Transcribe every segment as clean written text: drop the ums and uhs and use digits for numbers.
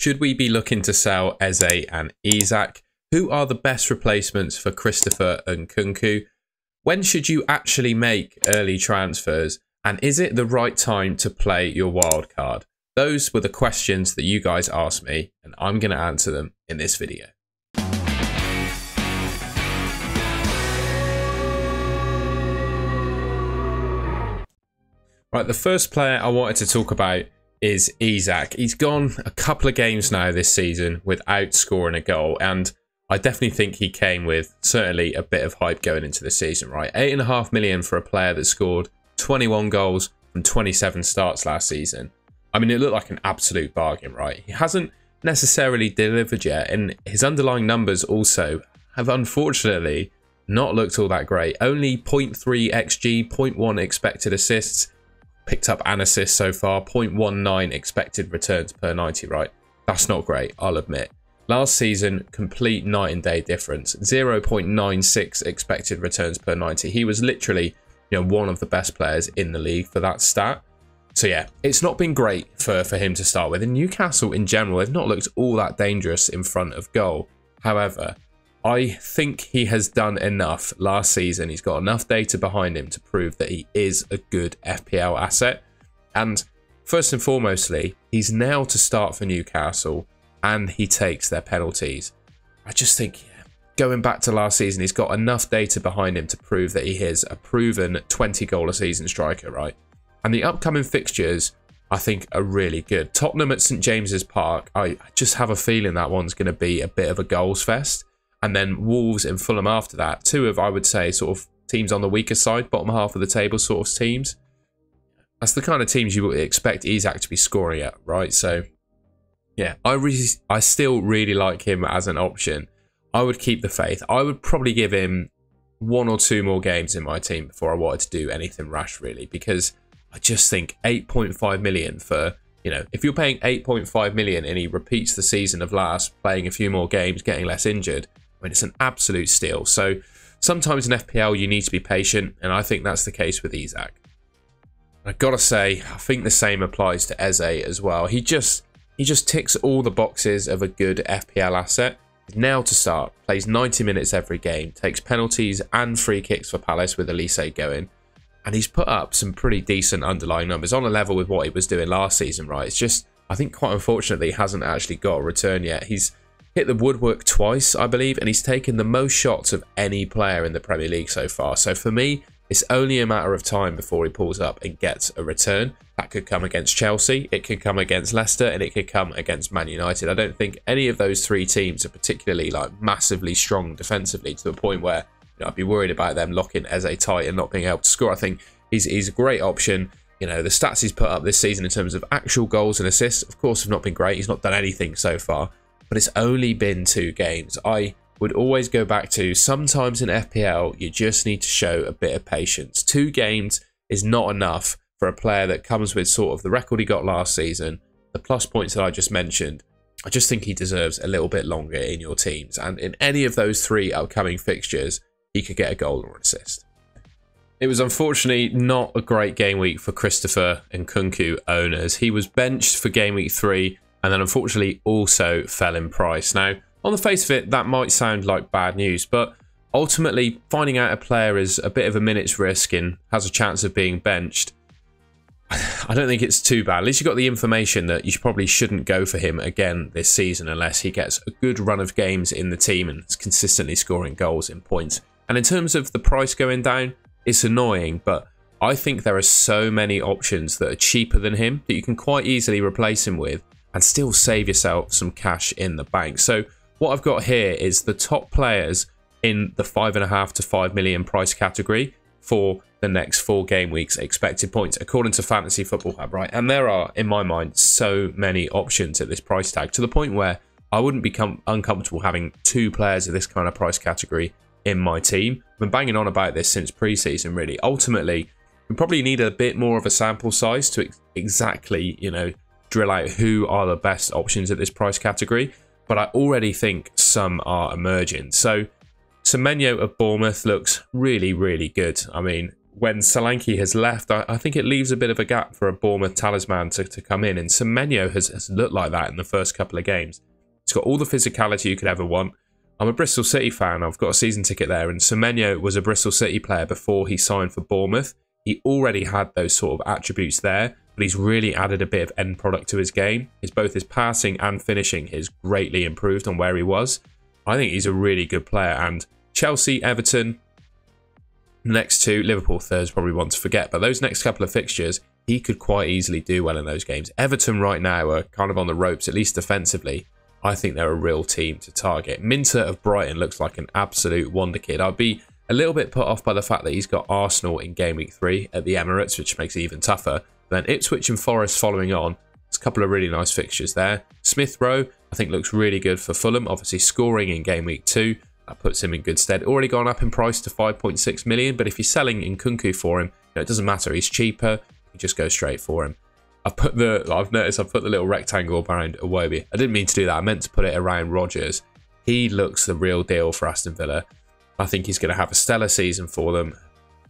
Should we be looking to sell Eze and Isak? Who are the best replacements for Christopher and Nkunku? When should you actually make early transfers? And is it the right time to play your wild card? Those were the questions that you guys asked me, and I'm going to answer them in this video. Right, the first player I wanted to talk about is Isak. He's gone a couple of games now this season without scoring a goal, and I definitely think he came with certainly a bit of hype going into the season, right? 8.5 million for a player that scored 21 goals from 27 starts last season. I mean, it looked like an absolute bargain, right? He hasn't necessarily delivered yet, and his underlying numbers also have unfortunately not looked all that great. Only 0.3 XG, 0.1 expected assists, picked up an assist so far, 0.19 expected returns per 90, right? That's not great, I'll admit. Last season, complete night and day difference, 0.96 expected returns per 90. He was literally, one of the best players in the league for that stat. So yeah, it's not been great for him to start with. And Newcastle in general, they've not looked all that dangerous in front of goal. However, I think he has done enough last season. He's got enough data behind him to prove that he is a good FPL asset. And first and foremostly, he's now to start for Newcastle and he takes their penalties. I just think, going back to last season, he's got enough data behind him to prove that he is a proven 20-goal-a-season striker, right? And the upcoming fixtures, I think, are really good. Tottenham at St James's Park, I just have a feeling that one's going to be a bit of a goals fest. And then Wolves and Fulham after that. Two of, I would say, sort of teams on the weaker side, bottom half of the table sort of teams. That's the kind of teams you would expect Isak to be scoring at, right? So, yeah, I still really like him as an option. I would keep the faith. I would probably give him 1 or 2 more games in my team before I wanted to do anything rash, really. Because I just think 8.5 million for, if you're paying 8.5 million and he repeats the season of last, playing a few more games, getting less injured, I mean, it's an absolute steal. So sometimes in FPL, you need to be patient, and I think that's the case with Isak. I've got to say, I think the same applies to Eze as well. He just ticks all the boxes of a good FPL asset. He's now to start, plays 90 minutes every game, takes penalties and free kicks for Palace with Elise going, and he's put up some pretty decent underlying numbers on a level with what he was doing last season, right? It's just, I think quite unfortunately, he hasn't actually got a return yet. He's hit the woodwork twice, I believe, and he's taken the most shots of any player in the Premier League so far. So for me, it's only a matter of time before he pulls up and gets a return. That could come against Chelsea, it could come against Leicester, and it could come against Man United. I don't think any of those 3 teams are particularly massively strong defensively to the point where I'd be worried about them locking Eze tight and not being able to score. I think he's a great option. The stats he's put up this season in terms of actual goals and assists, of course, have not been great. He's not done anything so far. But it's only been 2 games. I would always go back to, sometimes in FPL, you just need to show a bit of patience. 2 games is not enough for a player that comes with sort of the record he got last season, the plus points that I just mentioned. I just think he deserves a little bit longer in your teams. And in any of those 3 upcoming fixtures, he could get a goal or an assist. It was unfortunately not a great game week for Christopher and Nkunku owners. He was benched for game week 3, and then unfortunately also fell in price. Now, on the face of it, that might sound like bad news, but ultimately finding out a player is a bit of a minute's risk and has a chance of being benched, I don't think it's too bad. At least you got the information that you probably shouldn't go for him again this season unless he gets a good run of games in the team and is consistently scoring goals in points. And in terms of the price going down, it's annoying, but I think there are so many options that are cheaper than him that you can quite easily replace him with and still save yourself some cash in the bank. So what I've got here is the top players in the 5.5 to 5 million price category for the next 4 game weeks expected points according to Fantasy Football Hub, right? And there are, in my mind, so many options at this price tag to the point where I wouldn't become uncomfortable having 2 players of this kind of price category in my team. I've been banging on about this since pre-season, really. Ultimately, we probably need a bit more of a sample size to exactly, drill out who are the best options at this price category. But I already think some are emerging. So Semenyo of Bournemouth looks really, really good. I mean, when Solanke has left, I think it leaves a bit of a gap for a Bournemouth talisman to come in. And Semenyo has looked like that in the first couple of games. He's got all the physicality you could ever want. I'm a Bristol City fan. I've got a season ticket there. And Semenyo was a Bristol City player before he signed for Bournemouth. He already had those sort of attributes there, but he's really added a bit of end product to his game. Both his passing and finishing is greatly improved on where he was. I think he's a really good player. And Chelsea, Everton, next two, Liverpool third's probably one to forget. But those next couple of fixtures, he could quite easily do well in those games. Everton right now are kind of on the ropes, at least defensively. I think they're a real team to target. Minter of Brighton looks like an absolute wonder kid. I'd be a little bit put off by the fact that he's got Arsenal in Game Week 3 at the Emirates, which makes it even tougher. Then Ipswich and Forest following on. There's a couple of really nice fixtures there. Smith Rowe, I think, looks really good for Fulham. Obviously scoring in Game Week 2. That puts him in good stead. Already gone up in price to 5.6 million, but if you're selling Nkunku for him, it doesn't matter. He's cheaper. You just go straight for him. I've noticed I've put the little rectangle around Iwobi. I didn't mean to do that. I meant to put it around Rodgers. He looks the real deal for Aston Villa. I think he's going to have a stellar season for them.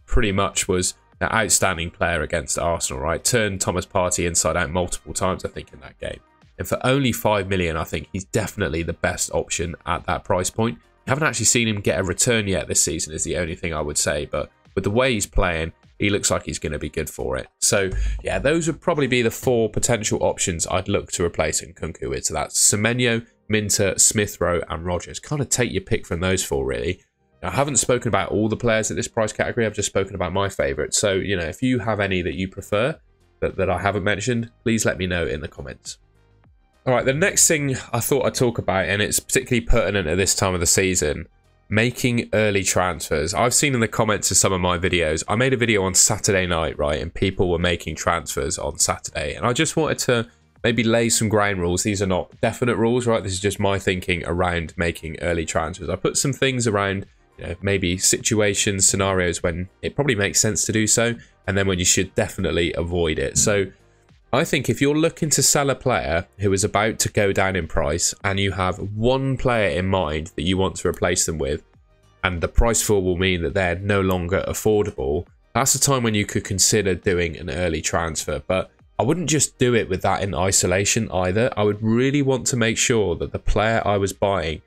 Pretty much was an outstanding player against Arsenal, right? Turned Thomas Partey inside out multiple times, I think, in that game. And for only 5 million, I think he's definitely the best option at that price point. I haven't actually seen him get a return yet this season is the only thing I would say. But with the way he's playing, he looks like he's going to be good for it. So, yeah, those would probably be the 4 potential options I'd look to replace Nkunku with. So that's Semenyo, Minter, Smith Rowe and Rodgers. Kind of take your pick from those 4, really. Now, I haven't spoken about all the players at this price category. I've just spoken about my favourites. So, you know, if you have any that you prefer that I haven't mentioned, please let me know in the comments. All right, the next thing I thought I'd talk about, and it's particularly pertinent at this time of the season, making early transfers. I've seen in the comments of some of my videos, I made a video on Saturday night, right, and people were making transfers on Saturday, and I just wanted to maybe lay some ground rules. These are not definite rules, right? This is just my thinking around making early transfers. I put some things around, you know, maybe situations, scenarios when it probably makes sense to do so, and then when you should definitely avoid it. So I think if you're looking to sell a player who is about to go down in price and you have one player in mind that you want to replace them with, and the price fall will mean that they're no longer affordable, that's the time when you could consider doing an early transfer. But I wouldn't just do it with that in isolation either. I would really want to make sure that the player I was buying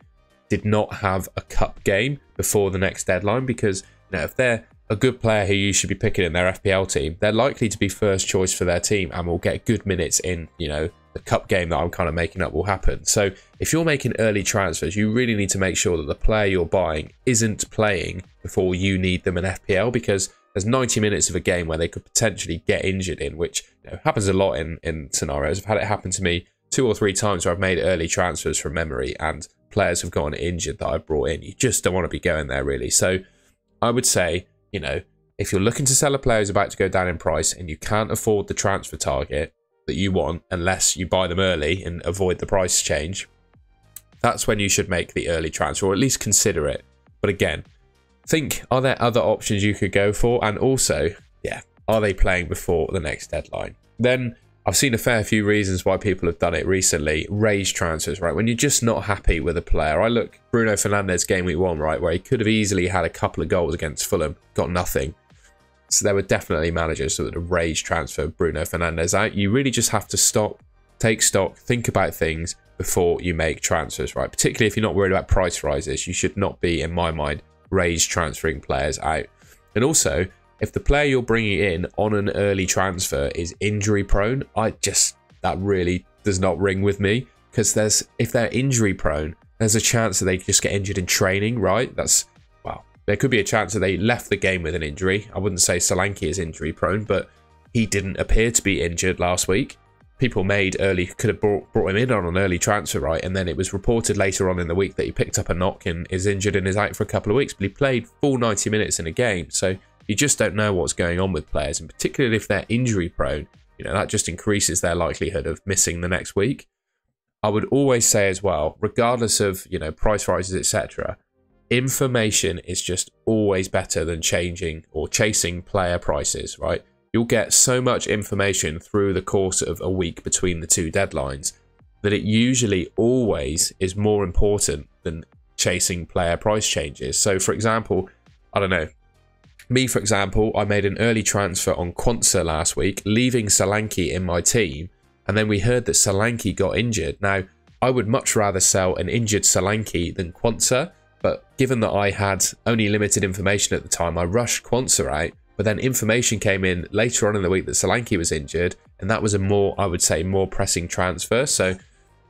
did not have a cup game before the next deadline, because you know, if they're a good player who you should be picking in their FPL team, they're likely to be first choice for their team and will get good minutes in, you know, the cup game that I'm kind of making up will happen. So if you're making early transfers, you really need to make sure that the player you're buying isn't playing before you need them in FPL, because there's 90 minutes of a game where they could potentially get injured in, which you know, happens a lot in scenarios. I've had it happen to me 2 or 3 times where I've made early transfers from memory and players have gotten injured that I've brought in. You just don't want to be going there, really. So I would say, you know, if you're looking to sell a player who's about to go down in price and you can't afford the transfer target that you want unless you buy them early and avoid the price change, that's when you should make the early transfer, or at least consider it. But again, think, are there other options you could go for? And also, yeah, are they playing before the next deadline? Then I've seen a fair few reasons why people have done it recently. Raised transfers, right? When you're just not happy with a player. I look, Bruno Fernandes game week 1, right, where he could have easily had a couple of goals against Fulham, got nothing. So there were definitely managers that would have raised transfer Bruno Fernandes out. You really just have to stop, take stock, think about things before you make transfers, right? Particularly if you're not worried about price rises, you should not be, in my mind, raised transferring players out. And also, if the player you're bringing in on an early transfer is injury prone, that really does not ring with me, because if they're injury prone, there's a chance that they just get injured in training, right? There could be a chance that they left the game with an injury. I wouldn't say Solanke is injury prone, but he didn't appear to be injured last week. People could have brought him in on an early transfer, right? And then it was reported later on in the week that he picked up a knock and is injured and is out for a couple of weeks, but he played full 90 minutes in a game. So you just don't know what's going on with players, and particularly if they're injury prone, you know, that just increases their likelihood of missing the next week. I would always say as well, regardless of, you know, price rises, etc., information is just always better than changing or chasing player prices, right? You'll get so much information through the course of a week between the 2 deadlines that it usually always is more important than chasing player price changes. So, for example, I don't know, Me, for example, I made an early transfer on Quansah last week, leaving Solanke in my team, and then we heard that Solanke got injured. Now, I would much rather sell an injured Solanke than Quansah, but given that I had only limited information at the time, I rushed Quansah out, but then information came in later on in the week that Solanke was injured, and that was a more, I would say, more pressing transfer. So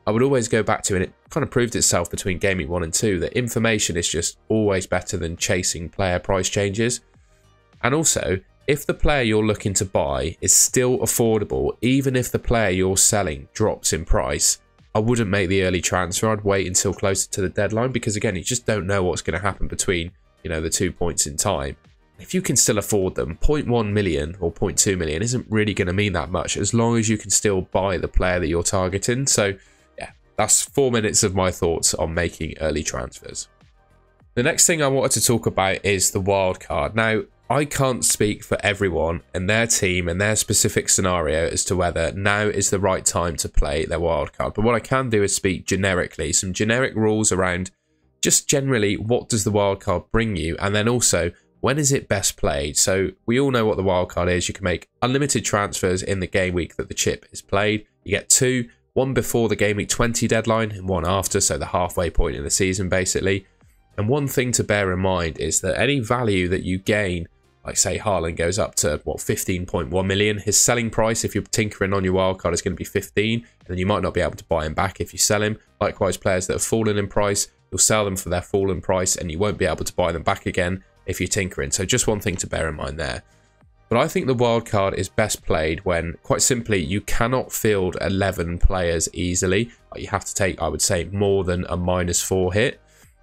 I would always go back to, and it kind of proved itself between Game Week 1 and 2, that information is just always better than chasing player price changes. And also, if the player you're looking to buy is still affordable, even if the player you're selling drops in price, I wouldn't make the early transfer. I'd wait until closer to the deadline, because again, you just don't know what's going to happen between, you know, the 2 points in time. If you can still afford them, 0.1 million or 0.2 million isn't really going to mean that much, as long as you can still buy the player that you're targeting. So yeah, that's 4 minutes of my thoughts on making early transfers. The next thing I wanted to talk about is the wildcard. Now, I can't speak for everyone and their team and their specific scenario as to whether now is the right time to play their wildcard. But what I can do is speak generically, some generic rules around just generally what does the wildcard bring you, and then also when is it best played. So we all know what the wildcard is. You can make unlimited transfers in the game week that the chip is played. You get two, one before the game week 20 deadline and one after, so the halfway point in the season basically. And one thing to bear in mind is that any value that you gain, like say Haaland goes up to, what, 15.1 million, his selling price, if you're tinkering on your wildcard, is going to be 15, and then you might not be able to buy him back if you sell him. Likewise, players that have fallen in price, you'll sell them for their fallen price, and you won't be able to buy them back again if you're tinkering. So just one thing to bear in mind there. But I think the wildcard is best played when, quite simply, you cannot field 11 players easily. You have to take, I would say, more than a -4 hit.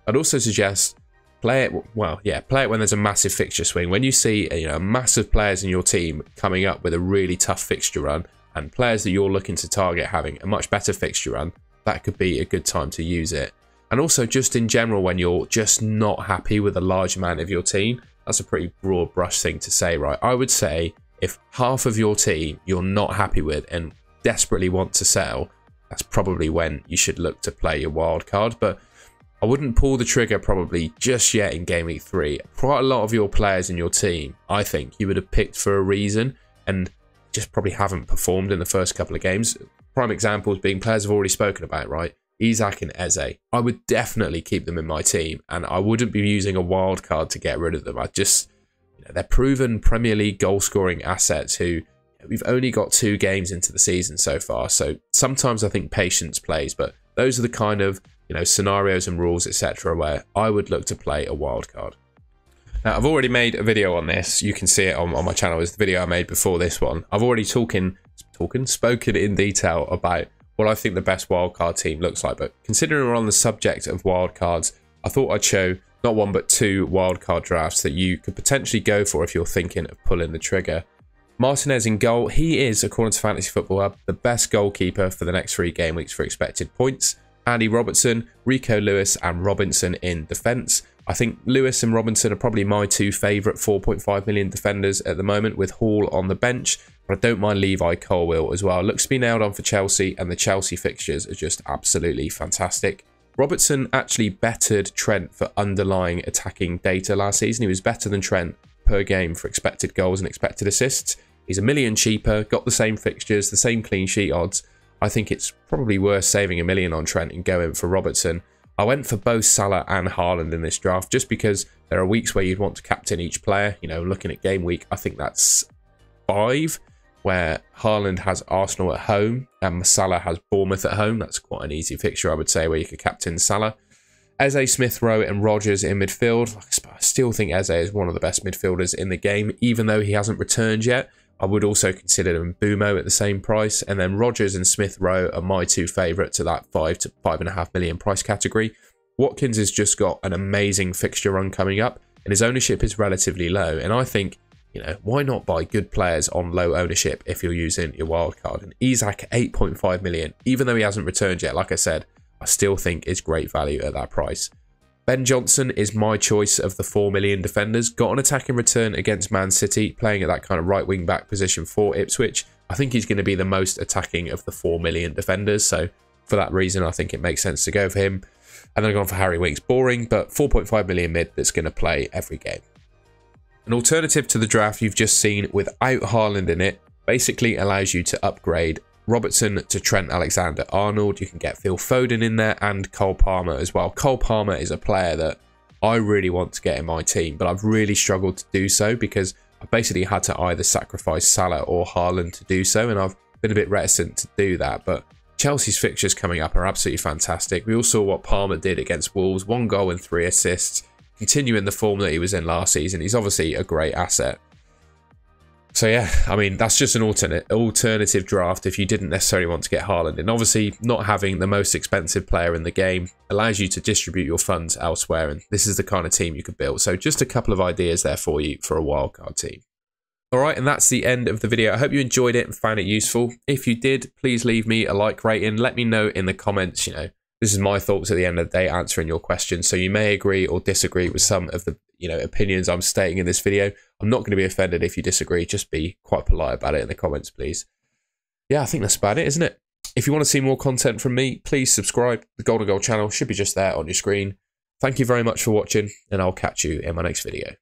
I'd also suggest play it, well, yeah, play it when there's a massive fixture swing. When you see, you know, massive players in your team coming up with a really tough fixture run, and players that you're looking to target having a much better fixture run, that could be a good time to use it. And also just in general, when you're just not happy with a large amount of your team, that's a pretty broad brush thing to say, right? I would say if half of your team you're not happy with and desperately want to sell, that's probably when you should look to play your wild card. But I wouldn't pull the trigger probably just yet in Game Week 3. Quite a lot of your players in your team, I think, you would have picked for a reason and just probably haven't performed in the first couple of games. Prime examples being players I've already spoken about, right? Isak and Eze. I would definitely keep them in my team, and I wouldn't be using a wild card to get rid of them. I just, you know, they're proven Premier League goal-scoring assets who we've only got 2 games into the season so far. So sometimes I think patience plays, but those are the kind of, you know, scenarios and rules, etc., where I would look to play a wild card. Now, I've already made a video on this. You can see it on my channel. It's the video I made before this one. I've already spoken in detail about what I think the best wildcard team looks like. But considering we're on the subject of wildcards, I thought I'd show not one but 2 wildcard drafts that you could potentially go for if you're thinking of pulling the trigger. Martinez in goal. He is, according to Fantasy Football Hub, the best goalkeeper for the next 3 game weeks for expected points. Andy Robertson, Rico Lewis and Robinson in defence. I think Lewis and Robinson are probably my 2 favourite 4.5 million defenders at the moment, with Hall on the bench. But I don't mind Levi Colwill as well. Looks to be nailed on for Chelsea, and the Chelsea fixtures are just absolutely fantastic. Robertson actually bettered Trent for underlying attacking data last season. He was better than Trent per game for expected goals and expected assists. He's $1 million cheaper, got the same fixtures, the same clean sheet odds. I think it's probably worth saving $1 million on Trent and going for Robertson. I went for both Salah and Haaland in this draft just because there are weeks where you'd want to captain each player. You know, looking at game week, I think that's 5, where Haaland has Arsenal at home and Salah has Bournemouth at home. That's quite an easy fixture, I would say, where you could captain Salah. Eze, Smith Rowe and Rodgers in midfield. I still think Eze is one of the best midfielders in the game, even though he hasn't returned yet. I would also consider Mbumo at the same price, and then Rodgers and Smith Rowe are my 2 favourites to that 5 to 5.5 million price category. Watkins has just got an amazing fixture run coming up, and his ownership is relatively low. And I think, you know, why not buy good players on low ownership if you're using your wildcard? And Isak, 8.5 million, even though he hasn't returned yet, like I said, I still think is great value at that price. Ben Johnson is my choice of the 4 million defenders. Got an attacking return against Man City, playing at that kind of right wing back position for Ipswich. I think he's going to be the most attacking of the 4 million defenders. So for that reason, I think it makes sense to go for him. And then I've gone for Harry Winks. Boring, but 4.5 million mid that's going to play every game. An alternative to the draft you've just seen without Haaland in it basically allows you to upgrade Robertson to Trent Alexander-Arnold. You can get Phil Foden in there and Cole Palmer as well. Cole Palmer is a player that I really want to get in my team, but I've really struggled to do so because I basically had to either sacrifice Salah or Haaland to do so, and I've been a bit reticent to do that. But Chelsea's fixtures coming up are absolutely fantastic. We all saw what Palmer did against Wolves, 1 goal and 3 assists, continuing the form that he was in last season. He's obviously a great asset. So yeah, I mean, that's just an alternative draft if you didn't necessarily want to get Haaland. And obviously not having the most expensive player in the game allows you to distribute your funds elsewhere. And this is the kind of team you could build. So just a couple of ideas there for you for a wildcard team. All right, and that's the end of the video. I hope you enjoyed it and found it useful. If you did, please leave me a like rating. Let me know in the comments, this is my thoughts at the end of the day answering your questions. So you may agree or disagree with some of the opinions I'm stating in this video. I'm not going to be offended if you disagree. Just be quite polite about it in the comments, please. Yeah, I think that's about it, isn't it? If you want to see more content from me, please subscribe. The Golden Goal channel should be just there on your screen. Thank you very much for watching, and I'll catch you in my next video.